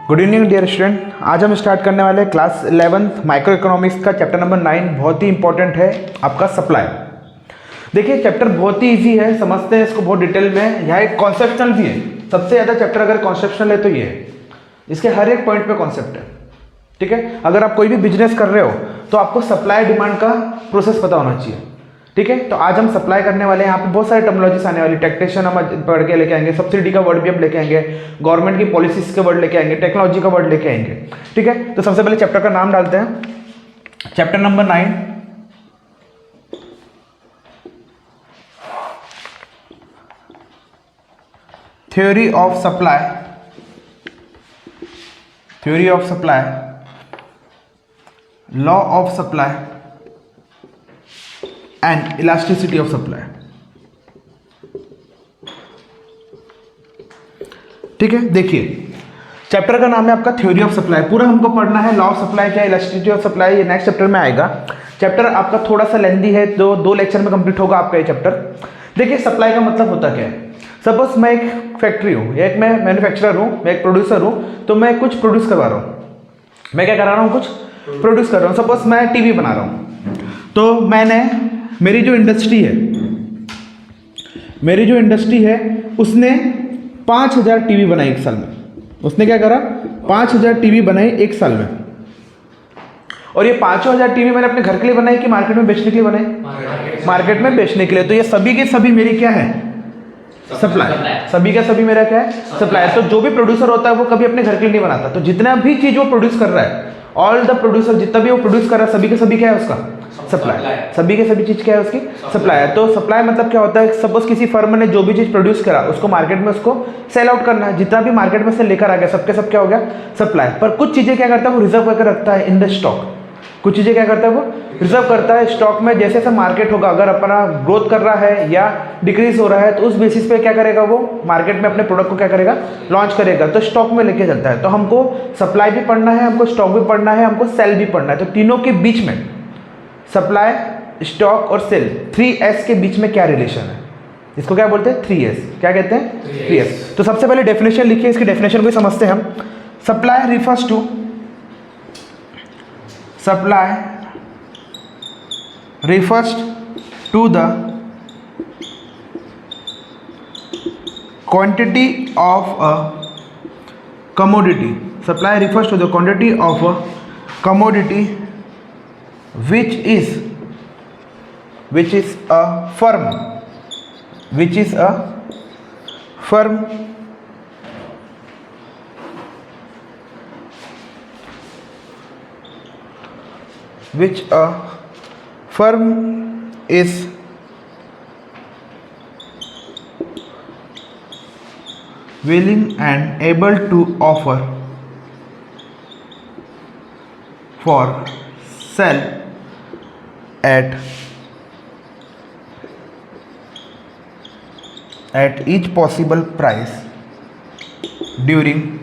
Good evening dear student, आज हम start करने वाले हैं क्लास 11th माइक्रो इकोनॉमिक्स का चैप्टर नंबर 9। बहुत ही इंपॉर्टेंट है आपका सप्लाई। देखिए चैप्टर बहुत ही इजी है, समझते हैं इसको बहुत डिटेल में। यहाँ एक कॉन्सेप्शनल भी है, सबसे ज़्यादा चैप्टर अगर कॉन्सेप्शनल है तो ये है, इसके हर एक पॉइंट पे कॉन्सेप्ट है। ठीक है, अगर आप कोई भी बिजनेस कर रहे हो तो आपको सप्लाई डिमांड का प्रोसेस पता होना चाहिए। ठीक है, तो आज हम सप्लाई करने वाले हैं। यहाँ पे बहुत सारे टर्मिनोलॉजीज आने वाली, टैक्सेशन हम पढ़ के लेके आएंगे, सब्सिडी का वर्ड भी हम लेके आएंगे, गवर्नमेंट की पॉलिसीज के वर्ड लेके आएंगे, टेक्नोलॉजी का वर्ड लेके आएंगे। ठीक है, तो सबसे पहले चैप्टर का नाम डालते हैं, chapter number 9 theory of supply, theory of supply, law of supply and elasticity of supply. ठीक है, देखिए चैप्टर का नाम है आपका थ्योरी ऑफ सप्लाई, पूरा हमको पढ़ना है। लॉ ऑफ सप्लाई क्या है, इलास्टिसिटी ऑफ सप्लाई, ये नेक्स्ट चैप्टर में आएगा। चैप्टर आपका थोड़ा सा लेंदी है, तो 2 लेक्चर में कंप्लीट होगा आपका ये चैप्टर। देखिए सप्लाई का मतलब होता क्या है। सपोज मैं एक फैक्ट्री हूँ, एक मैं मैन्युफैक्चरर हूँ, मैं एक प्रोड्यूसर हूँ, तो मैं कुछ प्रोड्यूस करवा रहा हूँ। मैं क्या करा रहा हूँ, कुछ प्रोड्यूस कर रहा हूँ। सपोज मैं टीवी बना रहा हूँ, तो मैंने मेरी जो इंडस्ट्री है उसने 5000 टीवी बनाई एक साल में। उसने क्या करा, 5000 टीवी बनाई एक साल में। और ये 5000 टीवी मैंने अपने घर के लिए बनाई कि मार्केट में बेचने के लिए बनाई? मार्केट में बेचने के लिए। तो ये सभी के सभी मेरी क्या है, सप्लाई। सभी का सभी मेरा क्या है, सप्लाई। तो जो भी प्रोड्यूसर होता है वो कभी अपने घर के लिए नहीं बनाता। तो जितना भी चीज वो प्रोड्यूस कर रहा है, ऑल द प्रोड्यूसर जितना भी वो प्रोड्यूस कर रहा है, सभी के सभी क्या है उसका सप्लाई। सभी के सभी चीज क्या है उसकी सप्लाई है। तो सप्लाई मतलब क्या होता है, सपोज किसी फर्म ने जो भी चीज प्रोड्यूस करा उसको मार्केट में उसको सेल आउट करना है। जितना भी मार्केट में से लेकर आ गया सबके सब क्या हो गया, सप्लाई। पर कुछ चीजें क्या करता है, वो रिजर्व करके रखता है इन द स्टॉक। कुछ चीजें क्या करता है, वो रिजर्व करता है स्टॉक में। जैसे जैसे मार्केट होगा, अगर अपना ग्रोथ कर रहा है या डिक्रीज हो रहा है, तो उस बेसिस पे क्या करेगा, वो मार्केट में अपने प्रोडक्ट को क्या करेगा, लॉन्च करेगा। तो स्टॉक में लेके चलता है। तो हमको सप्लाई भी पढ़ना है, हमको स्टॉक भी पढ़ना है, हमको सेल भी पढ़ना है। तो तीनों के बीच में, सप्लाई, स्टॉक और सेल, 3S के बीच में क्या रिलेशन है, इसको क्या बोलते हैं, 3S। क्या कहते हैं, 3S। तो सबसे पहले डेफिनेशन लिखिए, इसकी डेफिनेशन को समझते हैं हम। Supply refers to, supply refers to the quantity of a commodity. Supply refers to the quantity of a commodity which is a firm which a firm is willing and able to offer for sale at each possible price during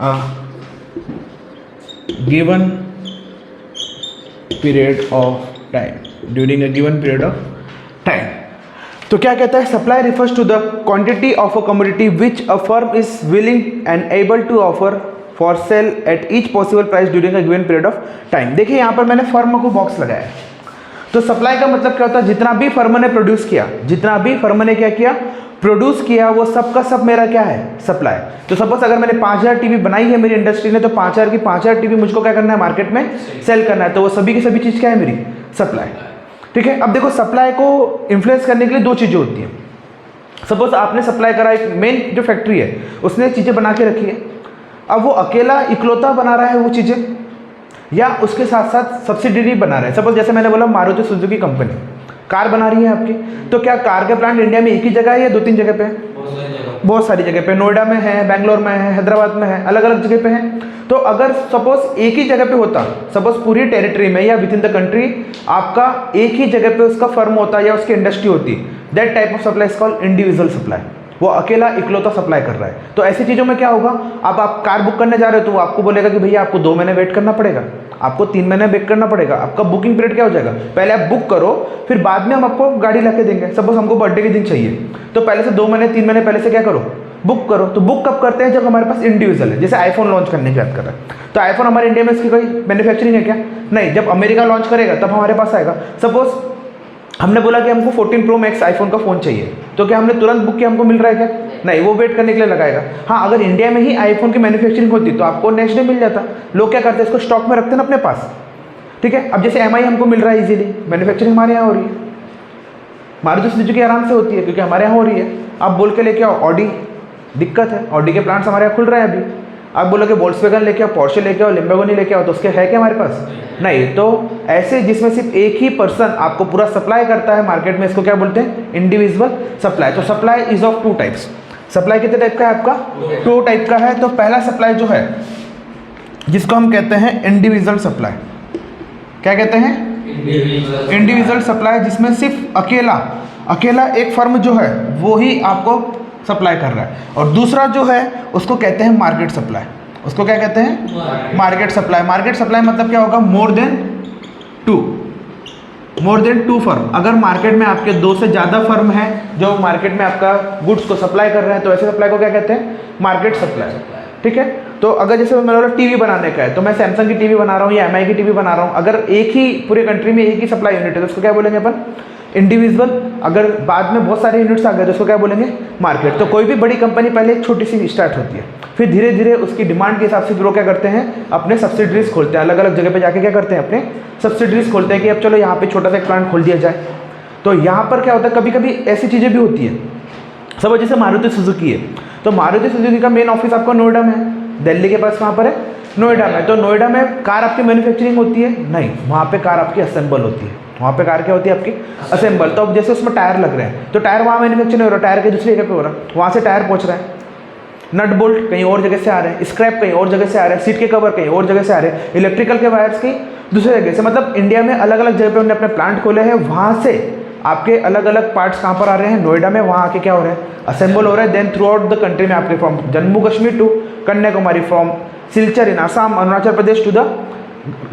a given period of time, during a given period of time। तो क्या कहता है, supply refers to the quantity of a commodity which a firm is willing and able to offer for sale at each possible price during a given period of time. देखिए यहाँ पर मैंने firm को box लगाया है। तो supply का मतलब क्या होता है, जितना भी फर्म ने प्रोड्यूस किया, जितना भी फर्म ने क्या किया, प्रोड्यूस किया, वो सब का सब मेरा क्या है, सप्लाई। तो सपोज अगर मैंने 5000 टीवी बनाई है मेरी इंडस्ट्री ने, तो 5000 की 5000 टीवी मुझको क्या करना है, मार्केट में सेल करना है। तो वो सभी की सभी चीज़ क्या है, मेरी सप्लाई। ठीक है, अब देखो सप्लाई को इन्फ्लुएंस करने के लिए 2 चीज़ें होती हैं। सपोज आपने सप्लाई करा, एक मेन जो फैक्ट्री है उसने चीज़ें बना के रखी है। अब वो अकेला इकलौता बना रहा है वो चीज़ें, या उसके साथ साथ सब्सिडरी बना रहा है। सपोज जैसे मैंने बोला मारुति सुजुकी कंपनी कार बना रही है आपकी, तो क्या कार के प्लांट इंडिया में एक ही जगह है या 2-3 जगह पे है? बहुत सारी जगह पे, नोएडा में है, बेंगलोर में है, हैदराबाद में है, अलग अलग जगह पे है। तो अगर सपोज एक ही जगह पे होता, सपोज पूरी टेरिटरी में या विद इन द कंट्री आपका एक ही जगह पे उसका फर्म होता या उसकी इंडस्ट्री होती, that type of supply is called individual supply. वो अकेला इकलौता सप्लाई कर रहा है। तो ऐसी चीज़ों में क्या होगा, अब आप कार बुक करने जा रहे हो तो वो आपको बोलेगा कि भैया आपको 2 महीने वेट करना पड़ेगा। आपको 3 महीने वेट करना पड़ेगा। आपका बुकिंग पीरियड क्या हो जाएगा, पहले आप बुक करो, फिर बाद में हम आपको गाड़ी ला के देंगे। सपोज हमको बर्थडे के दिन चाहिए, तो पहले से 2 महीने 3 महीने पहले से क्या करो, बुक करो। तो बुक कब करते हैं, जब हमारे पास इंडिविजुअल है। जैसे आईफोन लॉन्च करने की बात कर रहे हैं, तो आईफोन हमारे इंडिया में इसकी कोई मैन्युफैक्चरिंग है क्या, नहीं। जब अमेरिका लॉन्च करेगा तब हमारे पास आएगा। सपोज हमने बोला कि हमको 14 Pro Max आईफोन का फ़ोन चाहिए, तो क्या हमने तुरंत बुक किया, हमको मिल रहा है क्या, नहीं, वो वेट करने के लिए लगाएगा। हाँ, अगर इंडिया में ही आईफोन की मैन्युफैक्चरिंग होती तो आपको नेक्स्ट डे मिल जाता। लोग क्या करते हैं, इसको स्टॉक में रखते हैं ना अपने पास, ठीक है। अब जैसे MI हमको मिल रहा है इजीली, मैन्युफैक्चरिंग हमारे यहाँ हो रही है, मारुति सुजुकी आराम से होती है क्योंकि हमारे यहाँ हो रही है। आप बोल के लेके आओ ऑडी, दिक्कत है, ऑडी के प्लांट्स हमारे यहाँ खुल रहे हैं अभी। आप बोलोगे वोल्क्सवैगन लेके आओ, पोर्शे लेके आओ, लैम्बोर्गिनी लेके आओ, तो उसके है क्या हमारे पास, नहीं। तो ऐसे जिसमें सिर्फ एक ही पर्सन आपको पूरा सप्लाई करता है मार्केट में, इसको क्या बोलते हैं, इंडिविजुअल सप्लाई। तो supply is of 2 types. Supply कितने टाइप का है आपका, 2 टाइप का है। तो पहला सप्लाई जो है जिसको हम कहते हैं इंडिविजुअल सप्लाई, क्या कहते हैं, इंडिविजुअल सप्लाई, जिसमें सिर्फ अकेला एक फर्म जो है वो ही आपको सप्लाई कर रहा है। और दूसरा जो है उसको कहते हैं मार्केट सप्लाई। उसको क्या कहते हैं, मार्केट सप्लाई। मार्केट सप्लाई मतलब क्या होगा, मोर देन टू फर्म। अगर मार्केट में आपके 2 से ज़्यादा फर्म है जो मार्केट में आपका गुड्स को सप्लाई कर रहे हैं, तो ऐसे सप्लाई को क्या कहते हैं, मार्केट सप्लाई, ठीक है। तो अगर जैसे मेरा टीवी बनाने का है, तो मैं सैमसंग की टीवी बना रहा हूँ या MI की टीवी बना रहा हूँ, अगर एक ही पूरे कंट्री में एक ही सप्लाई यूनिट है तो उसको क्या बोलेंगे अपन, इंडिविजुअल। अगर बाद में बहुत सारे यूनिट्स आ गए तो उसको क्या बोलेंगे, मार्केट। तो कोई भी बड़ी कंपनी पहले एक छोटी सी स्टार्ट होती है, फिर धीरे धीरे उसकी डिमांड के हिसाब से फिर वो क्या करते हैं, अपने सब्सिडरीज खोलते हैं, अलग अलग जगह पे जाके क्या करते हैं, अपने सब्सिडरीज खोलते हैं कि अब चलो यहाँ पे छोटा सा एक प्लांट खोल दिया जाए। तो यहाँ पर क्या होता है, कभी कभी ऐसी चीज़ें भी होती है। सब जैसे मारुति सुजुकी है, तो मारुति सुजुकी का मेन ऑफिस आपका नोएडा में है, दिल्ली के पास कहाँ पर है, नोएडा में। तो नोएडा में कार आपकी मैन्युफैक्चरिंग होती है, नहीं, वहाँ पे कार आपकी असेंबल होती है। वहाँ पे कार क्या होती है आपकी, असेंबल। तो अब जैसे उसमें टायर लग रहे हैं, तो टायर वहाँ मैन्युफैक्चर नहीं हो रहा, टायर के दूसरी जगह पे हो रहा है, वहाँ से टायर पहुँच रहा है। नट बोल्ट कहीं और जगह से आ रहे हैं, स्क्रैप कहीं और जगह से आ रहे हैं, सीट के कवर कहीं और जगह से आ रहे हैं, इलेक्ट्रिकल के वायर्स कहीं दूसरी जगह से। मतलब इंडिया में अलग अलग जगह पे उन्होंने अपने प्लांट खोले हैं, वहाँ से आपके अलग अलग पार्ट्स कहाँ पर आ रहे हैं, नोएडा में, वहाँ आके क्या हो रहे हैं, असेंबल हो रहे हैं। Then throughout the country में आपके from Jammu Kashmir to Kanyakumari, from Silchar in Assam, Arunachal Pradesh to the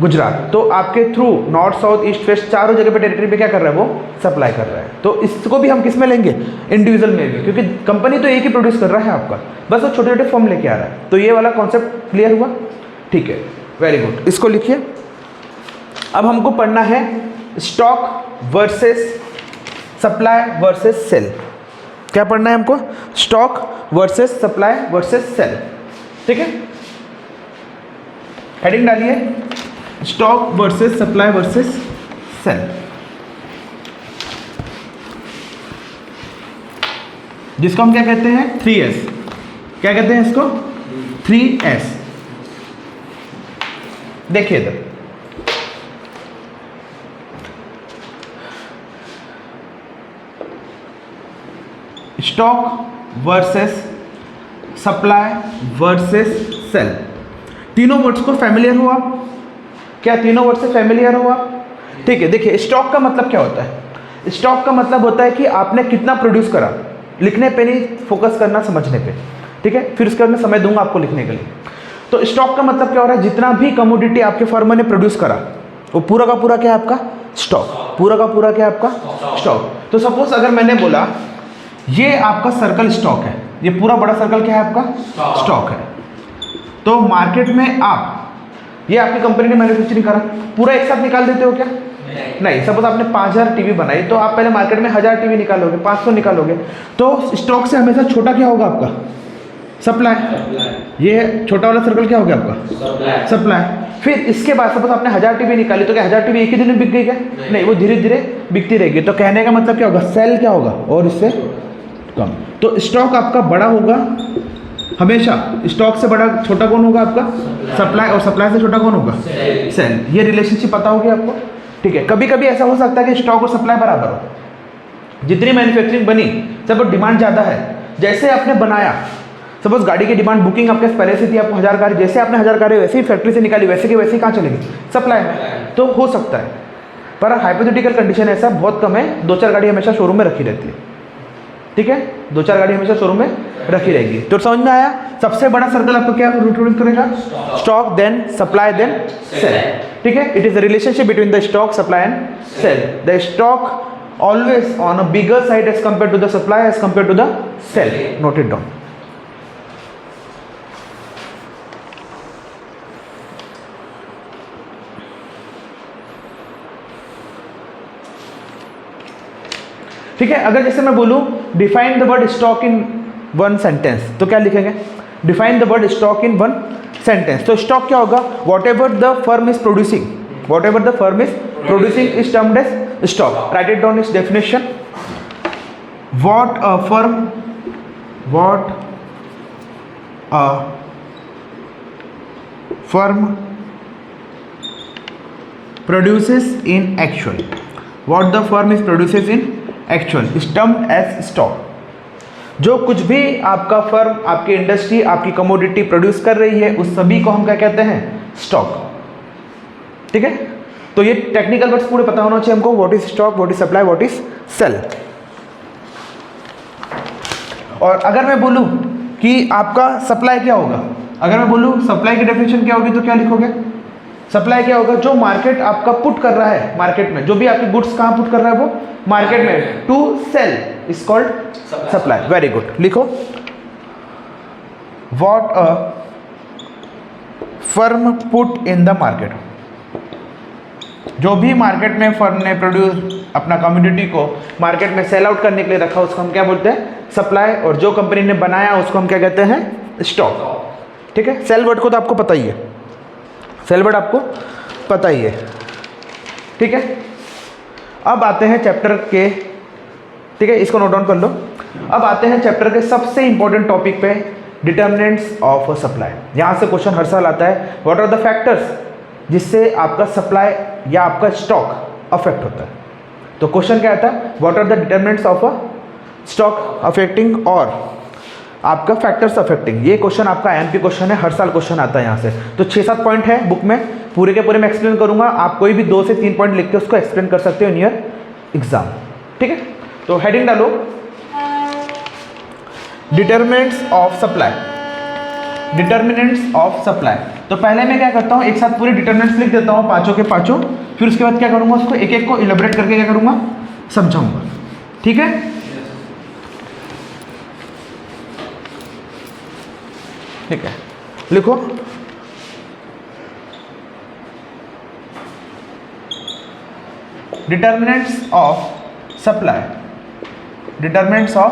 Gujarat, तो आपके through north south east west चारों जगह पे टेरिटरी पे क्या कर रहा है, वो सप्लाई कर रहा है। तो इसको भी हम किस में लेंगे, इंडिविजुअल में भी, क्योंकि कंपनी तो एक ही प्रोड्यूस कर रहा है आपका, बस वो छोटे छोटे फॉर्म लेके आ रहा है। तो ये वाला कॉन्सेप्ट क्लियर हुआ, ठीक है, वेरी गुड। इसको लिखिए। अब हमको पढ़ना है stock versus supply versus sale. क्या पढ़ना है हमको, stock versus supply versus sale, ठीक है। हेडिंग डालिए, stock versus supply versus sale. जिसको हम क्या कहते हैं, 3S। क्या कहते हैं इसको, 3S। देखिए इधर, stock versus supply versus sale. तीनों वर्ड्स को फैमिलियर हो आप, क्या तीनों वर्ड से फैमिलियर हो आप, ठीक है। देखिए स्टॉक का मतलब क्या होता है, स्टॉक का मतलब होता है कि आपने कितना प्रोड्यूस करा, लिखने पे नहीं फोकस करना, समझने पे, ठीक है। फिर उसके बाद मैं समय दूंगा आपको लिखने के लिए। तो स्टॉक का मतलब क्या हो रहा है, जितना भी कमोडिटी आपके फर्म ने प्रोड्यूस करा वो पूरा का पूरा क्या है आपका स्टॉक, पूरा का पूरा क्या है आपका स्टॉक। तो सपोज अगर मैंने बोला ये आपका सर्कल स्टॉक है, ये पूरा बड़ा सर्कल क्या है आपका स्टॉक है, तो मार्केट में आप, ये आपकी कंपनी ने मैन्युफैक्चरिंग करा, पूरा एक साथ निकाल देते हो क्या, नहीं। सपोज आपने 5000 टीवी बनाई, तो आप पहले मार्केट में 1000 टीवी निकालोगे, 500 निकालोगे, तो स्टॉक से हमेशा छोटा क्या होगा आपका, सप्लाई। ये छोटा वाला सर्कल क्या हो गया आपका सप्लाई। फिर इसके बाद सपोज आपने 1000 टीवी निकाली, तो क्या 1000 टीवी एक ही दिन में बिक गई क्या, नहीं, वो धीरे धीरे बिकती रहेगी। तो कहने का मतलब क्या होगा, सेल क्या होगा और इससे कम। तो स्टॉक आपका बड़ा होगा हमेशा, स्टॉक से बड़ा छोटा कौन होगा आपका सप्लाई, और सप्लाई से छोटा कौन होगा सेल। ये रिलेशनशिप पता होगी आपको, ठीक है। कभी कभी ऐसा हो सकता है कि स्टॉक और सप्लाई बराबर हो, जितनी मैन्युफैक्चरिंग बनी सब डिमांड ज़्यादा है, जैसे आपने बनाया, सपोज गाड़ी की डिमांड बुकिंग आपके पहले से थी, आपको 1000 गाड़ी, जैसे आपने 1000 गाड़ी वैसे ही फैक्ट्री से निकाली, वैसे की वैसे ही कहाँ चलेगी सप्लाई में, तो हो सकता है। पर हाइपोथेटिकल कंडीशन ऐसा बहुत कम है, 2-4 गाड़ी हमेशा शोरूम में रखी रहती है, ठीक है, 2-4 गाड़ी हमेशा शोरूम में रखी रहेगी। तो समझ में आया, सबसे बड़ा सर्कल आपको क्या रूट करेगा, stock, then supply, then sale. ठीक है, it is the relationship between the stock, supply and sale. The stock always on a bigger side as compared to the supply as compared to the sell. Note it down. ठीक है, अगर जैसे मैं बोलूं define the word stock in one sentence, तो क्या लिखेंगे? Define the word stock in one sentence. तो स्टॉक क्या होगा? Whatever the firm is producing, whatever the firm is producing is termed as stock. Write it down its definition. What a firm produces in actual, what the firm is produces in actual is termed as stock. जो कुछ भी आपका firm, आपकी industry, आपकी commodity produce कर रही है, उस सभी को हम क्या कहते हैं? स्टॉक. ठीक है, तो ये टेक्निकल वर्ड्स पूरे पता होना चाहिए हमको. What is stock, what is supply, what is sale. और अगर मैं बोलूं कि आपका सप्लाई क्या होगा, अगर मैं बोलूं सप्लाई की डेफिनेशन क्या होगी, तो क्या लिखोगे? सप्लाई क्या होगा? जो मार्केट आपका पुट कर रहा है, मार्केट में जो भी आपकी गुड्स कहां पुट कर रहा है, वो मार्केट में. To sell is called supply. Very good. लिखो what a firm put in the market. जो भी मार्केट में फर्म ने प्रोड्यूस अपना कमोडिटी को मार्केट में सेल आउट करने के लिए रखा, उसको हम क्या बोलते हैं? सप्लाई. और जो कंपनी ने बनाया उसको हम क्या कहते हैं? स्टॉक. ठीक है, सेल वर्ड को तो आपको पता ही है, सेल वर्ड आपको पता ही है. ठीक है, अब आते हैं चैप्टर के, ठीक है, इसको नोट डाउन कर लो. अब आते हैं चैप्टर के सबसे इंपॉर्टेंट टॉपिक पे, डिटर्मिनेंट्स ऑफ सप्लाई. यहाँ से क्वेश्चन हर साल आता है. व्हाट आर द फैक्टर्स जिससे आपका सप्लाई या आपका स्टॉक अफेक्ट होता है? तो क्वेश्चन क्या आता है? What are the determinants of a stock affecting और आपका फैक्टर्स अफेक्टिंग. ये क्वेश्चन आपका आईएमपी क्वेश्चन है, हर साल क्वेश्चन आता है यहाँ से. तो 6-7 पॉइंट है बुक में, पूरे के पूरे मैं एक्सप्लेन करूंगा. आप कोई भी 2 से 3 पॉइंट लिख के उसको एक्सप्लेन कर सकते हो इन ईयर एग्जाम. ठीक है, तो हेडिंग डालो determinants of supply. Determinants of supply. तो पहले मैं क्या करता हूँ, एक साथ पूरे डिटर्मिनेंट्स लिख देता हूँ, पांचों के पांचों. फिर उसके बाद क्या करूँगा, उसको एक एक को इलेबोरेट करके क्या करूँगा, समझाऊंगा. ठीक है, ठीक है, लिखो determinants of supply. Determinants of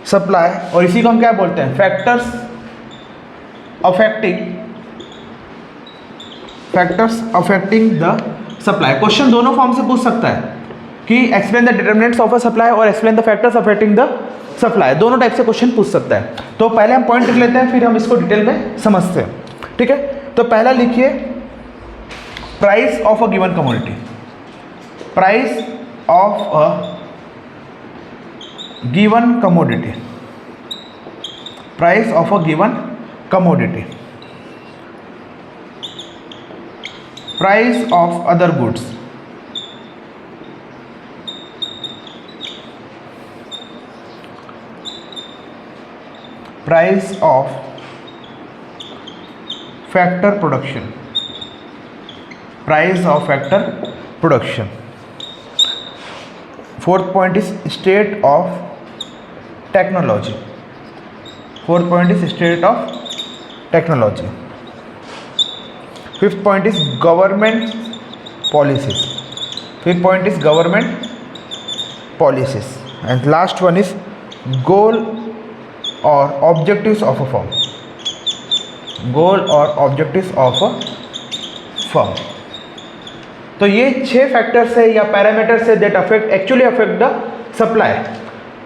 supply, और इसी को हम क्या बोलते हैं? Factors affecting the supply. Question दोनों फॉर्म से पूछ सकता है कि explain the determinants of a supply और explain the factors affecting the supply. दोनों टाइप से क्वेश्चन पूछ सकता है. तो पहले हम पॉइंट लिख लेते हैं, फिर हम इसको डिटेल में समझते हैं. ठीक है, तो पहला लिखिए price of a given commodity. Price of a given commodity. Price of a given commodity. Price of other goods. Price of factor production. Price of factor production. Fourth point is state of technology. Fourth point is state of technology. Fifth point is government policies. Fifth point is government policies. And last one is goal और objectives of a firm. Goal और objectives of a firm. तो ये 6 factors है या parameters है that actually affect the supply.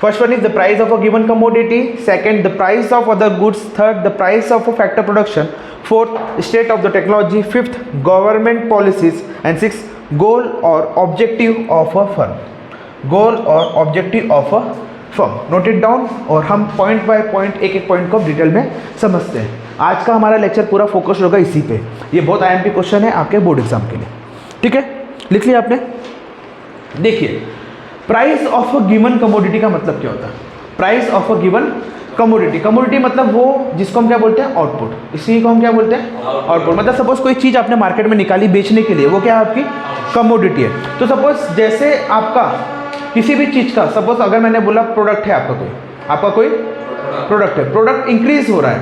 First one is the price of a given commodity. Second the price of other goods. Third the price of a factor production. Fourth state of the technology. Fifth government policies. And six goal और objective of a firm. Goal और objective of a firm. Note it down, और हम point by point एक एक point को detail में समझते हैं. आज का हमारा लेक्चर पूरा फोकस होगा इसी पे. ये बहुत आईएमपी क्वेश्चन है आपके बोर्ड एग्जाम के लिए. ठीक है, लिख लिया आपने? देखिए price of a given commodity का मतलब क्या होता है? Price of a given commodity. Commodity मतलब वो जिसको हम क्या बोलते हैं, आउटपुट। इसी को हम क्या बोलते हैं, आउटपुट। मतलब सपोज कोई चीज़ आपने मार्केट में निकाली बेचने के लिए, वो क्या है, आपकी कमोडिटी है। तो सपोज जैसे आपका किसी भी चीज़ का, सपोज अगर मैंने बोला प्रोडक्ट है आपका कोई प्रोडक्ट है, प्रोडक्ट इंक्रीज हो रहा है,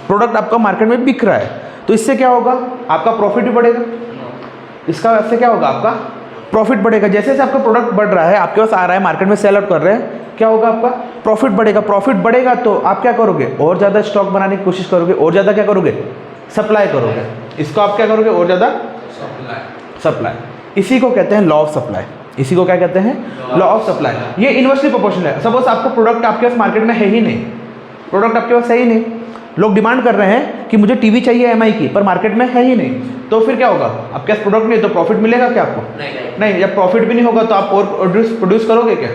प्रोडक्ट आपका मार्केट में बिक रहा है, तो इससे क्या होगा, आपका प्रॉफिट भी बढ़ेगा। इसका इससे क्या होगा, आपका प्रॉफिट बढ़ेगा। जैसे जैसे आपका प्रोडक्ट बढ़ रहा है, आपके पास आ रहा है, मार्केट में सेल आउट कर रहे हैं, क्या होगा, आपका प्रॉफिट बढ़ेगा। प्रॉफिट बढ़ेगा तो आप क्या करोगे, और ज़्यादा स्टॉक बनाने की कोशिश करोगे, और ज़्यादा क्या करोगे, सप्लाई करोगे। इसको आप क्या करोगे, और ज़्यादा सप्लाई। इसी को कहते हैं लॉ ऑफ सप्लाई। इसी को क्या कहते हैं, लॉ ऑफ सप्लाई। ये इन्वर्सली प्रोपोर्शनल है। सपोज आपको प्रोडक्ट आपके पास मार्केट में है ही नहीं, प्रोडक्ट आपके पास है ही नहीं, लोग डिमांड कर रहे हैं कि मुझे टीवी चाहिए एमआई की, पर मार्केट में है ही नहीं, तो फिर क्या होगा, आपके पास प्रोडक्ट नहीं तो प्रॉफिट मिलेगा क्या आपको, नहीं। जब प्रॉफिट भी नहीं होगा तो आप और प्रोड्यूस करोगे क्या,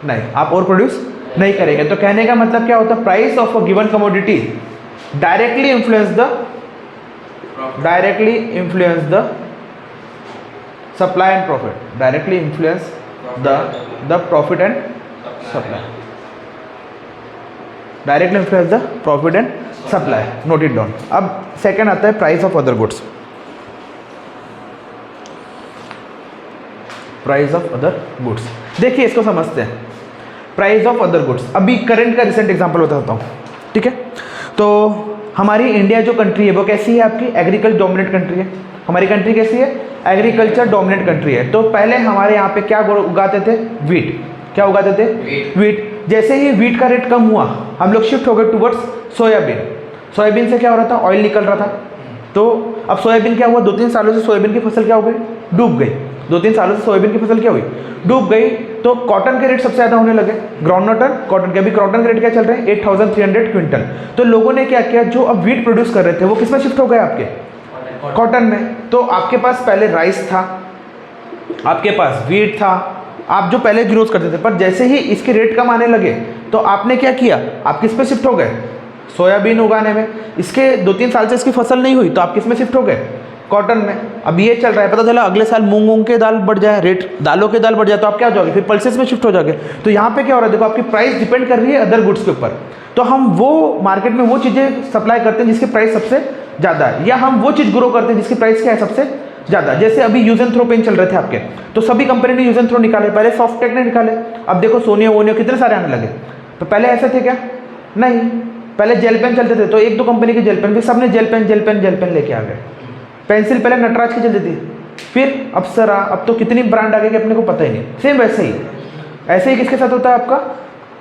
नहीं, आप और प्रोड्यूस नहीं करेंगे। तो कहने का मतलब क्या होता है, price of a given commodity directly influence the supply and profit, directly influence the profit and supply, directly influence the profit and supply, note it down। अब सेकंड आता है price of other goods. Price of other goods, देखिए इसको समझते हैं। Price of other goods, अभी current का recent example बताता हूँ, ठीक है। तो हमारी इंडिया जो कंट्री है वो कैसी है, आपकी एग्रीकल्चर डोमिनेट कंट्री है। हमारी कंट्री कैसी है, एग्रीकल्चर डोमिनेट कंट्री है। तो पहले हमारे यहाँ पे क्या उगाते थे, वीट। क्या उगाते थे, वीट। जैसे ही वीट का रेट कम हुआ, हम लोग शिफ्ट हो गए टुवर्ड्स सोयाबीन। सोयाबीन से क्या हो रहा था, ऑयल निकल रहा था। तो अब सोयाबीन क्या हुआ, 2-3 सालों से सोयाबीन की फसल क्या हो गई, डूब गई। 2-3 सालों से सोयाबीन की फसल क्या हुई, डूब गई। तो कॉटन के रेट सबसे ज़्यादा होने लगे, ग्राउंडनट और कॉटन के। अभी कॉटन के रेट क्या चल रहे हैं, 8300 क्विंटल। तो लोगों ने क्या किया, जो अब वीट प्रोड्यूस कर रहे थे वो किस में शिफ्ट हो गए, आपके कॉटन में। तो आपके पास पहले राइस था, आपके पास वीट था, आप जो पहले ग्रोथ करते थे, पर जैसे ही इसके रेट कम आने लगे तो आपने क्या किया, आप किस पे शिफ्ट हो गए, सोयाबीन उगाने में। इसके 2-3 साल से इसकी फसल नहीं हुई तो आप किस में शिफ्ट हो गए, कॉटन में। अब ये चल रहा है, पता चला अगले साल मूंग के दाल बढ़ जाए, रेट दालों के दाल बढ़ जाए, तो आप क्या हो जाओगे, फिर पल्सेस में शिफ्ट हो जाओगे। तो यहाँ पे क्या हो रहा है, देखो आपकी प्राइस डिपेंड कर रही है अदर गुड्स के ऊपर। तो हम वो मार्केट में वो चीज़ें सप्लाई करते हैं जिसकी प्राइस सबसे ज़्यादा है, या हम वो चीज़ ग्रो करते हैं जिसकी प्राइस क्या है, सबसे ज़्यादा। जैसे अभी यूज एंड थ्रो पेन चल रहे थे आपके, तो सभी कंपनी ने यूज एंड थ्रो निकाले, पहले सॉफ्टेक ने निकाले। अब देखो सोनियो वोनियो कितने सारे आने लगे। तो पहले ऐसे थे क्या, नहीं। पहले जेल पेन चलते थे, तो 1-2 कंपनी के जेल पेन, भी सबने जेल पेन लेके आ गए। पेंसिल पहले नटराज की चलती थी, फिर अप्सरा, अब तो कितनी ब्रांड आ गई कि अपने को पता ही नहीं। सेम वैसे ही किसके साथ होता है आपका,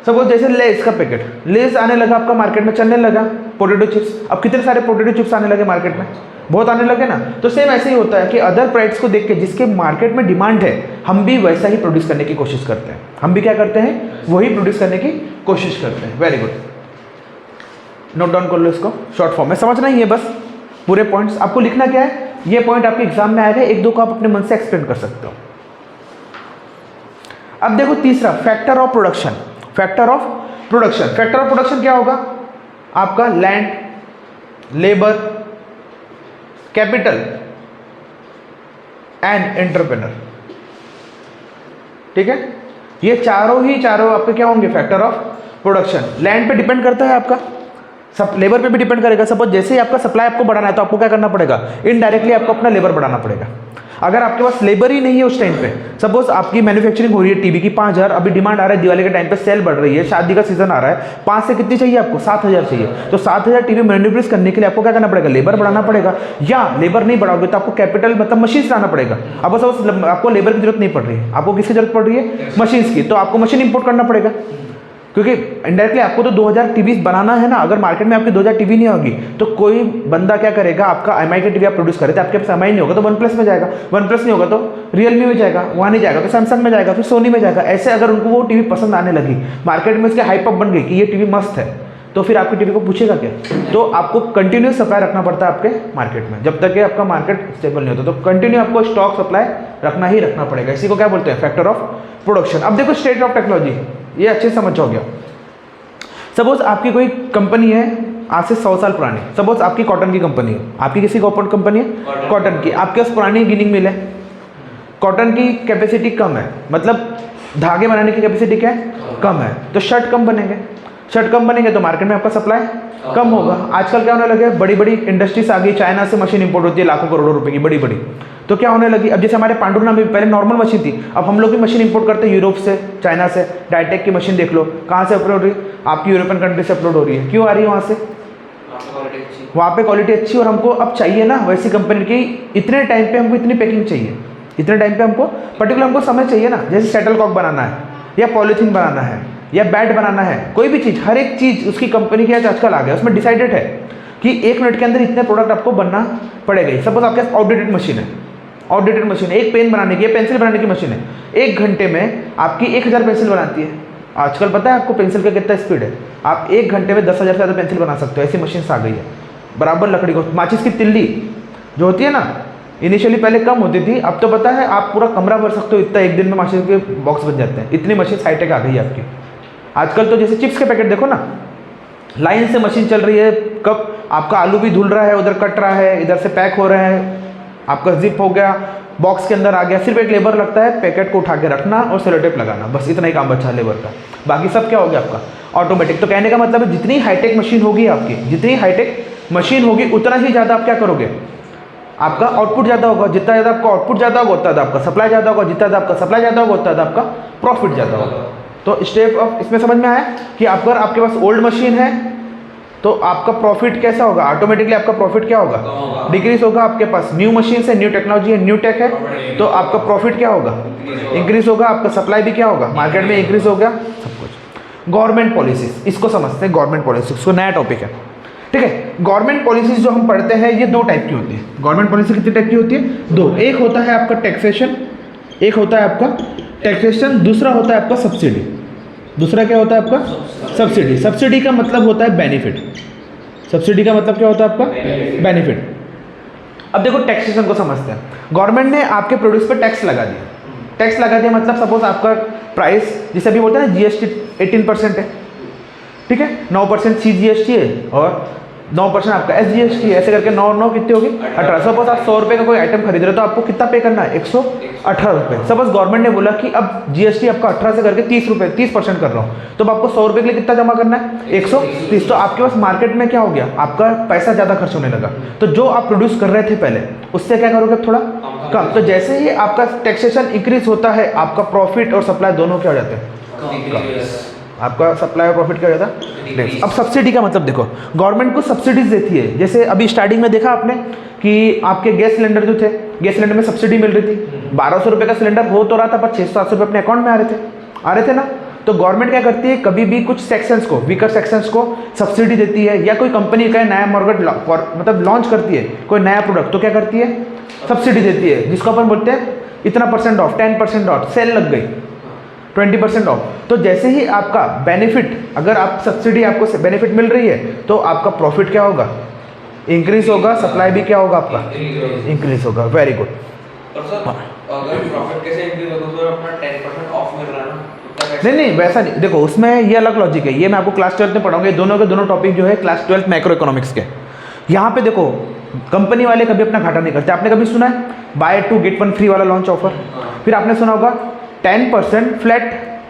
सपोज जैसे लेस का पैकेट, लेस आने लगा आपका मार्केट में, चलने लगा। पोटैटो चिप्स, अब कितने सारे पोटैटो चिप्स आने लगे मार्केट में, बहुत आने लगे ना। तो सेम ऐसे ही होता है कि अदर प्राइस को देख के जिसके मार्केट में डिमांड है, हम भी वैसा ही प्रोड्यूस करने की कोशिश करते हैं। हम भी क्या करते हैं, वही प्रोड्यूस करने की कोशिश करते हैं। वेरी गुड, नोट डाउन कर लो इसको, शॉर्ट फॉर्म में समझना ही है बस। पूरे पॉइंट्स आपको लिखना क्या है, ये पॉइंट आपके एग्जाम में आएगा, 1-2 को आप अपने मन से एक्सप्लेन कर सकते हो। अब देखो तीसरा, factor of production. Factor of production क्या होगा, आपका land, labour, capital and entrepreneur. ठीक है, ये चारों आपके क्या होंगे, फैक्टर ऑफ प्रोडक्शन। लैंड पे डिपेंड करता है आपका, सब लेबर पे भी डिपेंड करेगा। सपोज जैसे ही आपका सप्लाई आपको बढ़ाना है तो आपको क्या करना पड़ेगा, इनडायरेक्टली आपको अपना लेबर बढ़ाना पड़ेगा। अगर आपके पास लेबर ही नहीं है उस टाइम पे, सपोज आपकी मैन्युफैक्चरिंग हो रही है टीवी की 5000, अभी डिमांड आ रहा है, दिवाली के टाइम पे सेल बढ़ रही है, शादी का सीजन आ रहा है, 5 से कितनी चाहिए आपको, 7000 चाहिए। तो 7000 टीवी मैन्युफैक्चर करने के लिए आपको क्या करना पड़ेगा, लेबर बढ़ाना पड़ेगा। या लेबर नहीं बढ़ाओगे तो आपको कैपिटल मतलब मशीन लाना पड़ेगा। अब सपोज आपको लेबर की जरूरत नहीं पड़ रही है, आपको किसकी जरूरत पड़ रही है, मशीन्स की, तो आपको मशीन इंपोर्ट करना पड़ेगा, क्योंकि इनडायरेक्टली आपको तो 2000 टीवी बनाना है ना। अगर मार्केट में आपकी 2000 टीवी नहीं होगी तो कोई बंदा क्या करेगा, आपका एमआई का टीवी आप प्रोड्यूस करे थे, आपके पास एमआई नहीं होगा तो OnePlus में जाएगा, OnePlus नहीं होगा तो रियलमी में जाएगा, वहाँ नहीं जाएगा तो सैमसंग में जाएगा, फिर सोनी में जाएगा। ऐसे अगर उनको वो टीवी पसंद आने लगी, मार्केट में उसके हाइप अप बन गई कि ये टीवी मस्त है, तो फिर आपकी टीवी को पूछेगा क्या। तो आपको कंटिन्यूस सप्लाई रखना पड़ता है आपके मार्केट में, जब तक कि आपका मार्केट स्टेबल नहीं होता। तो कंटिन्यू आपको स्टॉक सप्लाई रखना पड़ेगा। इसी को क्या बोलते हैं, फैक्टर ऑफ प्रोडक्शन। अब देखो स्टेट ऑफ टेक्नोलॉजी, ये अच्छे से समझ जाओगे। सपोज आपकी कोई कंपनी है आज से 100 साल पुरानी, सपोज आपकी कॉटन की कंपनी है, आपकी किसी कॉटन कंपनी है, कॉटन की, आपके पास पुरानी गिनिंग मिल है, कॉटन की कैपेसिटी कम है, मतलब धागे बनाने की कैपेसिटी क्या है, कम है, तो शर्ट कम बनेंगे। शर्ट कम बनेंगे तो मार्केट में आपका सप्लाई कम होगा। आजकल क्या होने लगे, बड़ी बड़ी इंडस्ट्रीज आ गई, चाइना से मशीन इंपोर्ट होती है लाखों करोड़ों रुपए की बड़ी बड़ी, तो क्या होने लगी, अब जैसे हमारे पांडुरना में पहले नॉर्मल मशीन थी, अब हम लोग भी मशीन इंपोर्ट करते हैं यूरोप से, चाइना से। डायटेक की मशीन देख लो कहाँ से अपलोड हो रही है, आपकी यूरोपियन कंट्री से अपलोड हो रही है। क्यों आ रही है वहाँ से, वहाँ पे क्वालिटी अच्छी, और हमको अब चाहिए ना वैसी कंपनी की, इतने टाइम पे हमको इतनी पैकिंग चाहिए, इतने टाइम पे हमको पर्टिकुलर हमको समय चाहिए ना। जैसे शटल कॉक बनाना है या पॉलीथीन बनाना है या बैट बनाना है, कोई भी चीज़, हर एक चीज़ उसकी कंपनी की आज आजकल आ गया, उसमें डिसाइडेड है कि 1 मिनट के अंदर इतने प्रोडक्ट आपको बनना पड़ेगा। सपोज आपके पास आउटडेटेड मशीन है, आउटडेटेड मशीन है, एक पेन बनाने की, पेंसिल बनाने की मशीन है, 1 घंटे में आपकी 1000 पेंसिल बनाती है। आजकल पता है आपको पेंसिल का कितना स्पीड है, आप 1 घंटे में 10,000 से ज़्यादा पेंसिल बना सकते हो, ऐसी मशीन आ गई है। बराबर लकड़ी को, माचिस की तिल्ली जो होती है ना, इनिशियली पहले कम होती थी, अब तो पता है आप पूरा कमरा भर सकते हो, इतना एक दिन में माचिस के बॉक्स बन जाते हैं, इतनी मशीन हाईटेक आ गई है आपकी। आजकल तो जैसे चिप्स के पैकेट देखो ना, लाइन से मशीन चल रही है, कब आपका आलू भी धुल रहा है, उधर कट रहा है, इधर से पैक हो रहा है, आपका जिप हो गया, बॉक्स के अंदर आ गया, सिर्फ एक लेबर लगता है पैकेट को उठा के रखना और सेलो टेप लगाना, बस इतना ही काम बचा है लेबर का, बाकी सब क्या हो गया आपका ऑटोमेटिक। तो कहने का मतलब है जितनी हाईटेक मशीन होगी आपकी, जितनी हाईटेक मशीन होगी उतना ही ज़्यादा आप क्या करोगे, आपका आउटपुट ज़्यादा होगा, जितना ज़्यादा आपका आउटपुट ज़्यादा होगा उतना ज़्यादा आपका सप्लाई ज़्यादा होगा, जितना ज़्यादा आपका सप्लाई ज़्यादा होगा उतना ज़्यादा आपका प्रॉफिट ज़्यादा होगा। तो स्टेप ऑफ इसमें समझ में आया कि अगर आपके पास ओल्ड मशीन है तो आपका प्रॉफिट कैसा होगा, ऑटोमेटिकली आपका प्रॉफिट क्या होगा, डिक्रीज होगा। आपके पास न्यू मशीन है, न्यू टेक्नोलॉजी है, न्यू टेक है, तो आपका प्रॉफिट क्या होगा, इंक्रीज होगा, आपका सप्लाई भी क्या होगा, मार्केट में इंक्रीज हो गया, सब कुछ। गवर्नमेंट पॉलिसीज, इसको समझते हैं, गवर्नमेंट पॉलिसीज को नया टॉपिक है, ठीक है। गवर्नमेंट पॉलिसीज जो हम पढ़ते हैं ये 2 टाइप की होती है। गवर्नमेंट पॉलिसी कितनी टाइप की होती है, 2। एक होता है आपका टैक्सेशन, एक होता है आपका टैक्सेशन, दूसरा होता है आपका सब्सिडी। दूसरा क्या होता है आपका सब्सिडी। सब्सिडी का मतलब होता है बेनिफिट, सब्सिडी का मतलब क्या होता है आपका बेनिफिट। अब देखो टैक्सेशन को समझते हैं। गवर्नमेंट ने आपके प्रोड्यूस पर टैक्स लगा दिया, टैक्स लगा दिया मतलब सपोज आपका प्राइस, जिसे अभी बोलते हैं ना जीएसटी 18% है, ठीक है, 9% CGST है और 9% आपका SGST है, ऐसे करके 9 कितनी होगी 18। सपोज आप 100 रुपये का कोई आइटम खरीद रहे हो तो आपको कितना पे करना है, 118 रुपये। सपोज गवर्नमेंट ने बोला कि अब GST आपका 18 से करके 30% कर रहा हूँ, तो अब आपको 100 रुपये के लिए कितना जमा करना है, 130। तो आपके पास मार्केट में क्या हो गया, आपका पैसा ज़्यादा खर्च होने लगा, तो जो आप प्रोड्यूस कर रहे थे पहले उससे क्या करोगे थोड़ा कम। तो जैसे ही आपका टैक्सेशन इंक्रीज होता है आपका प्रॉफिट और सप्लाई दोनों क्या हो जाते हैं, आपका सप्लाई और प्रॉफिट क्या हो जाता है। अब सब्सिडी का मतलब देखो, गवर्नमेंट को सब्सिडीज देती है। जैसे अभी स्टार्टिंग में देखा आपने कि आपके गैस सिलेंडर जो थे, गैस सिलेंडर में सब्सिडी मिल रही थी, 1200 रुपये का सिलेंडर हो तो रहा था, पर 600-700 रुपये अपने अकाउंट में आ रहे थे ना। तो गवर्नमेंट क्या करती है, कभी भी कुछ सेक्शंस को, वीकर सेक्शंस को सब्सिडी देती है, या कोई कंपनी का नया मॉडल मतलब लॉन्च करती है कोई नया प्रोडक्ट, तो क्या करती है, सब्सिडी देती है, जिसको अपन बोलते हैं इतना % ऑफ, 10% ऑफ, सेल लग गई 20% ऑफ। तो जैसे ही आपका बेनिफिट, अगर आप सब्सिडी आपको बेनिफिट मिल रही है तो आपका प्रॉफिट क्या होगा, इंक्रीज होगा, सप्लाई भी क्या होगा आपका इंक्रीज होगा। Very good. अगर प्रॉफिट कैसे इंक्रीज होगा तो अपना 10% ऑफ मिल रहा है ना, नहीं वैसा नहीं, देखो उसमें ये अलग लॉजिक है, ये मैं आपको क्लास 12 में पढ़ाऊंगा। दोनों के दोनों टॉपिक जो है क्लास 12 मैक्रो इकोनॉमिक्स के। यहाँ पे देखो कंपनी वाले कभी अपना घाटा नहीं करते। आपने कभी सुना है बाय 2 गेट 1 फ्री वाला लॉन्च ऑफर? फिर आपने सुना होगा 10% फ्लैट,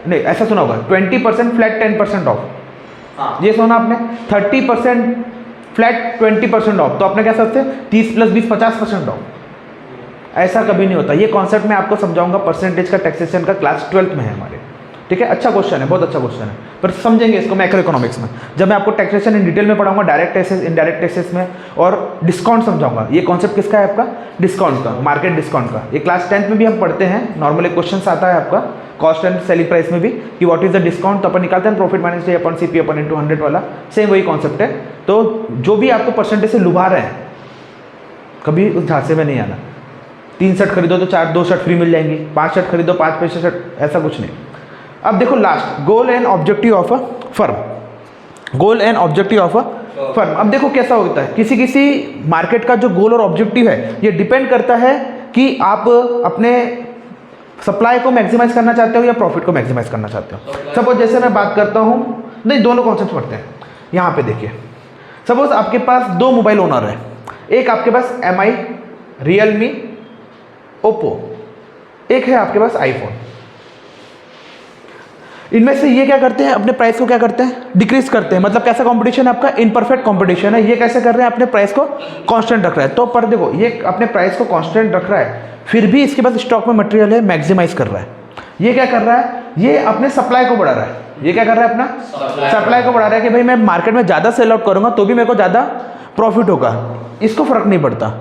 नहीं ऐसा सुना होगा 20% फ्लैट 10% ऑफ, ये सुना आपने 30% फ्लैट 20% ऑफ। तो आपने क्या सोचते हैं 30 + 20 50% ऑफ। ऐसा कभी नहीं होता। ये कॉन्सेप्ट मैं आपको समझाऊंगा, परसेंटेज का टैक्सेशन का क्लास 12 में है हमारे, ठीक है। अच्छा क्वेश्चन है, बहुत अच्छा क्वेश्चन है, पर समझेंगे इसको मैक्रो इकोनॉमिक्स में, जब मैं आपको टैक्सेशन इन डिटेल में पढ़ाऊंगा, डायरेक्ट टैक्सेस, इनडायरेक्ट टैक्सेस में, और डिस्काउंट समझाऊंगा। ये कॉन्सेप्ट किसका है आपका, डिस्काउंट का, मार्केट डिस्काउंट का। ये क्लास 10 में भी हम पढ़ते हैं, नॉर्मली क्वेश्चन आता है आपका कॉस्ट एंड सेलिंग प्राइस में भी कि व्हाट इज द डिस्काउंट, तो अपन निकालते हैं प्रॉफिट माइनस अपन CP अपन × 100 वाला, सेम वही कॉन्सेप्ट है। तो जो भी आपको परसेंटेज से लुभा रहे हैं, कभी उस झांसे में नहीं आना। 3 शर्ट खरीदो तो 2 शर्ट फ्री मिल जाएंगी, 5 शर्ट खरीदो 5 पैसे शर्ट, ऐसा कुछ नहीं। अब देखो last, goal and objective of a firm, goal and objective of a firm. अब देखो कैसा होता है, किसी किसी मार्केट का जो गोल और ऑब्जेक्टिव है ये डिपेंड करता है कि आप अपने सप्लाई को मैक्सिमाइज करना चाहते हो या प्रॉफिट को मैक्सिमाइज करना चाहते हो। सपोज जैसे मैं बात करता हूँ, नहीं दोनों कॉन्सेप्ट पढ़ते हैं। यहाँ पे देखिए, सपोज आपके पास 2 मोबाइल ओनर है, एक आपके पास MI, Realme, Oppo, एक है आपके पास iPhone। इनमें से ये क्या करते हैं, अपने प्राइस को क्या करते हैं, डिक्रीज करते हैं। मतलब कैसा कंपटीशन है आपका, इनपरफेक्ट कंपटीशन है। ये कैसे कर रहे हैं, अपने प्राइस को कांस्टेंट रख रहा है। तो पर देखो ये अपने प्राइस को कांस्टेंट रख रहा है, फिर भी इसके पास स्टॉक में मटेरियल है, मैक्सिमाइज कर रहा है। ये क्या कर रहा है, ये अपने सप्लाई को बढ़ा रहा है। ये क्या कर रहा है, अपना सप्लाई को बढ़ा रहा है कि भाई मैं मार्केट में ज़्यादा सेल आउट करूँगा तो भी मेरे को ज़्यादा प्रॉफिट होगा, इसको फर्क नहीं पड़ता।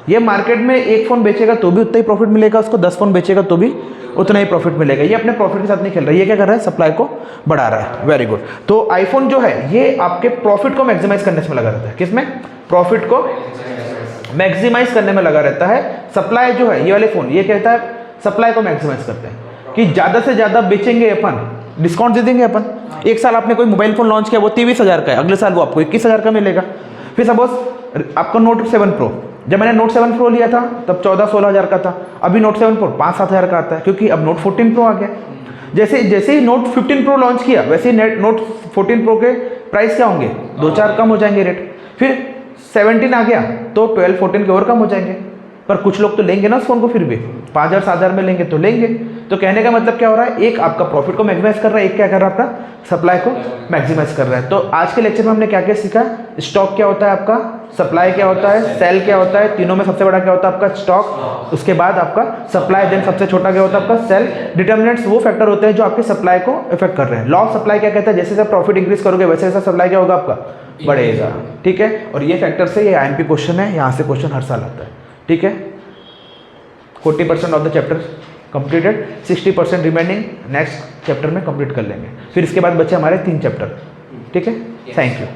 ये मार्केट में एक फ़ोन बेचेगा तो भी उतना ही प्रॉफिट मिलेगा, उसको 10 फ़ोन बेचेगा तो भी उतना ही प्रॉफिट मिलेगा। ये अपने प्रॉफिट के साथ नहीं खेल रहा है, ये क्या कर रहा है, सप्लाई को बढ़ा रहा है। Very good. तो आईफोन जो है ये आपके प्रॉफिट को मैक्सिमाइज करने में लगा रहता है। किसमें, प्रॉफिट को मैक्सिमाइज करने में लगा रहता है। सप्लाई जो है, ये वाले फ़ोन ये कहता है सप्लाई को मैक्सिमाइज करते हैं कि ज़्यादा से ज़्यादा बेचेंगे अपन, डिस्काउंट दे देंगे अपन। एक साल आपने कोई मोबाइल फ़ोन लॉन्च किया, वो 23,000 का है, अगले साल वो आपको 21,000 का मिलेगा। फिर सपोज आपका नोट 7 प्रो, जब मैंने नोट 7 प्रो लिया था तब 14-16 हज़ार का था, अभी नोट 7 प्रो 5-7 हज़ार का आता है, क्योंकि अब नोट 14 प्रो आ गया। जैसे जैसे ही नोट 15 प्रो लॉन्च किया, वैसे ही नोट 14 प्रो के प्राइस क्या होंगे, 2-4 कम हो जाएंगे रेट। फिर 17 आ गया तो 12-14 के और कम हो जाएंगे। पर कुछ लोग तो लेंगे ना उस फोन को, फिर भी 5,000-7,000 में लेंगे तो लेंगे। तो कहने का मतलब क्या हो रहा है, एक आपका प्रॉफिट को मैक्सिमाइज कर रहा है, एक क्या कर रहा है, अपना सप्लाई को मैक्सिमाइज कर रहा है। तो आज के लेक्चर में हमने क्या क्या सीखा, स्टॉक क्या होता है आपका, सप्लाई क्या होता है, सेल क्या होता है, तीनों में सबसे बड़ा क्या होता है आपका स्टॉक, उसके बाद आपका सप्लाई, देन सबसे छोटा क्या होता है आपका सेल। डिटर्मिनेंट्स वो फैक्टर होते हैं जो आपके सप्लाई को इफेक्ट कर रहे हैं। लॉ ऑफ सप्लाई क्या कहता है, जैसे जैसे प्रॉफिट इंक्रीज करोगे वैसे वैसे सप्लाई क्या होगा आपका, बढ़ेगा। ठीक है, और ये फैक्टर से ये IMP क्वेश्चन है, यहाँ से क्वेश्चन हर साल आता है। ठीक है, 40% of the chapter completed, 60% remaining next chapter में कंप्लीट कर लेंगे। फिर इसके बाद बचे हमारे 3 चैप्टर। ठीक है, थैंक यू।